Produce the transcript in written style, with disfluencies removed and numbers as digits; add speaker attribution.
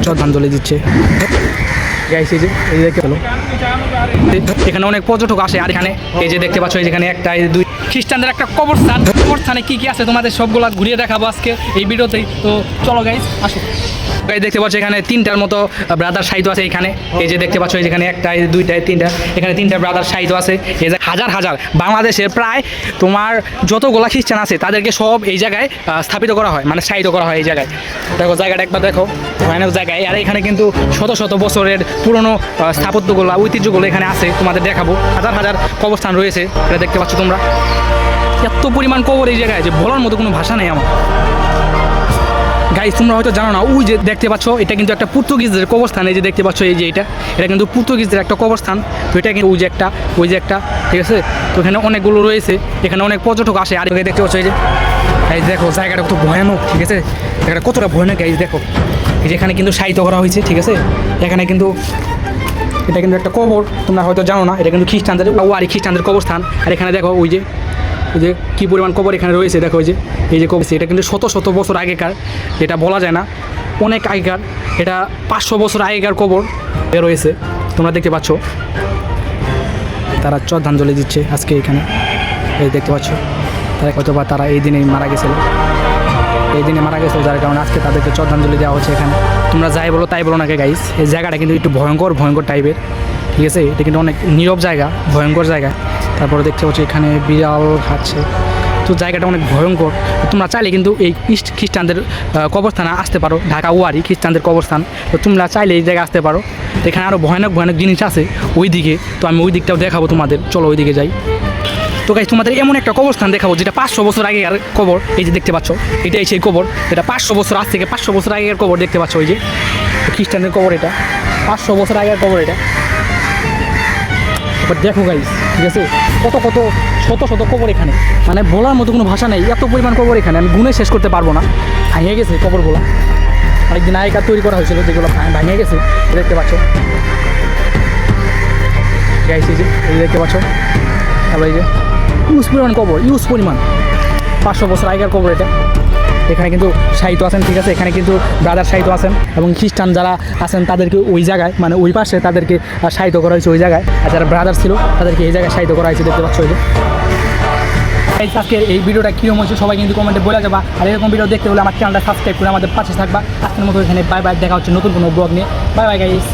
Speaker 1: শ্রদ্ধাঞ্জলি দিচ্ছে। গাইস এই যে দেখতে পেলো, এখানে অনেক পর্যটক আসে। আর এখানে এই যে দেখতে পাচ্ছ, যেখানে একটা দুই খ্রিস্টানদের একটা কবরস্থান। কবরস্থানে কি কি আছে তোমাদের সবগুলা ঘুরিয়ে দেখাবো আজকে এই ভিডিওতেই। তো চলো গাইস আসো। গাইস দেখতে পাচ্ছ এখানে তিনটার মতো ব্রাদার সাহিত্য আছে। এখানে এই যে দেখতে পাচ্ছ, যেখানে একটা দুইটা তিনটা, এখানে তিনটা ব্রাদার সাহিত্য আছে। এই যে হাজার হাজার বাংলাদেশের প্রায় তোমার যতগুলা খ্রিস্টান আছে তাদেরকে সব এই জায়গায় স্থাপিত করা হয়, মানে সাহিত্য করা হয় এই জায়গায়। দেখো জায়গাটা একবার দেখো, ভয়ানক জায়গায়। আর এখানে কিন্তু শত শত বছরের পুরনো স্থাপত্যগুলো, ঐতিহ্যগুলো এখানে আছে, তোমাদের দেখাবো। হাজার হাজার কবরস্থান রয়েছে, এটা দেখতে পাচ্ছ তোমরা। এত পরিমাণ কবর এই জায়গায় যে বলার মতো কোনো ভাষা নেই আমার। গাইস তোমরা হয়তো জানো না, ওই যে দেখতে পাচ্ছ এটা কিন্তু একটা পর্তুগিজদের কবরস্থান। এই যে দেখতে পাচ্ছ এই যে এটা কিন্তু পর্তুগিজদের একটা কবরস্থান। তো এটা কিন্তু ওই যে একটা ঠিক আছে। তো এখানে অনেকগুলো রয়েছে, এখানে অনেক পর্যটক আসে। আর দেখতে পাচ্ছ এই যে দেখো জায়গাটা কত ভয়ানক, ঠিক আছে। এটা কতটা ভয়ানক গাইস দেখো। এই যে এখানে কিন্তু সাহিত্য করা হয়েছে, ঠিক আছে। এখানে কিন্তু এটা কিন্তু একটা কবর, তোমরা হয়তো জানো না, এটা কিন্তু খ্রিস্টানদের ওয়ারি খ্রিস্টানদের কবরস্থান। আর এখানে দেখো ওই যে কী পরিমাণ কবর এখানে রয়েছে। দেখো এই যে কবর, এটা কিন্তু শত শত বছর আগেকার, এটা বলা যায় না, অনেক আগেকার। এটা 500 বছর আগেকার কবর রয়েছে, তোমরা দেখতে পাচ্ছ। তারা শ্রদ্ধাঞ্জলি দিচ্ছে আজকে এখানে, এই দেখতে পাচ্ছ। তারা হয়তো বা তারা এই দিনেই মারা গেছিল, যার কারণে আজকে তাদেরকে শ্রদ্ধাঞ্জলি দেওয়া হচ্ছে এখানে। তোমরা যাই বলো তাই বলো নাকি গাইস, এই জায়গাটা কিন্তু একটু ভয়ঙ্কর টাইপের, ঠিক আছে। এটা কিন্তু অনেক নীরব জায়গা, ভয়ঙ্কর জায়গা। তারপরে দেখতে পাচ্ছি এখানে বিড়াল খাচ্ছে, তো জায়গাটা অনেক ভয়ঙ্কর। তোমরা চাইলে কিন্তু এই খ্রিস্টানদের কবরস্থানে আসতে পারো, ঢাকা ওয়ারি খ্রিস্টানদের কবরস্থান। তো তোমরা চাইলে এই জায়গায় আসতে পারো। এখানে আরও ভয়ানক জিনিস আছে ওই দিকে, তো আমি ওই দিকটাও দেখাবো তোমাদের, চলো ওই দিকে যাই। তো গাইস তোমাদের এমন একটা কবরস্থান দেখাবো যেটা 500 বছর আগেকার কবর। এই যে দেখতে পাচ্ছ, এটাই সেই কবর। এটা 500 বছর, আজ থেকে 500 বছর আগেকার কবর দেখতে পাচ্ছ। ওই যে খ্রিস্টানদের কবর, এটা 500 বছর আগের কবর এটা। এবার দেখো গাইস, ঠিক আছে, কত শত কবর এখানে, মানে বলার মতো কোনো ভাষা নেই। এত পরিমাণ কবর এখানে আমি গুনে শেষ করতে পারবো না। ভেঙে গেছে কবরগুলো, অনেকদিন আগেকার তৈরি করা হয়েছিল, যেগুলো ভেঙে গেছে দেখতে পাচ্ছ গাইস। এই দেখতে পাচ্ছ, তারপরে এই যে ইউজ পরিমাণ কবর, 500 বছর আগের কবর এটা। এখানে কিন্তু সাহিত্য আছেন, ঠিক আছে। এখানে কিন্তু ব্রাদার সাহিত্য আছেন, এবং খ্রিস্টান যারা আছেন তাদেরকে ওই জায়গায়, মানে ওই পাশে তাদেরকে সাহিত্য করা হয়েছে ওই জায়গায়। আর যারা ব্রাদার ছিল তাদেরকে এই জায়গায় সাহিত্য করা হয়েছে, দেখতে পাচ্ছ। এই যে আজকের এই ভিডিওটা কীরকম হয়েছে সবাই কিন্তু কমেন্টে বলে যাবা। আর এরকম ভিডিও দেখতে হলে আমার চ্যানেলটা সাবস্ক্রাইব করে আমাদের পাশে থাকবা। আজকের মতো এখানে বাই বাই, দেখা হচ্ছে নতুন কোনো ব্লগ নিয়ে। Bye bye guys.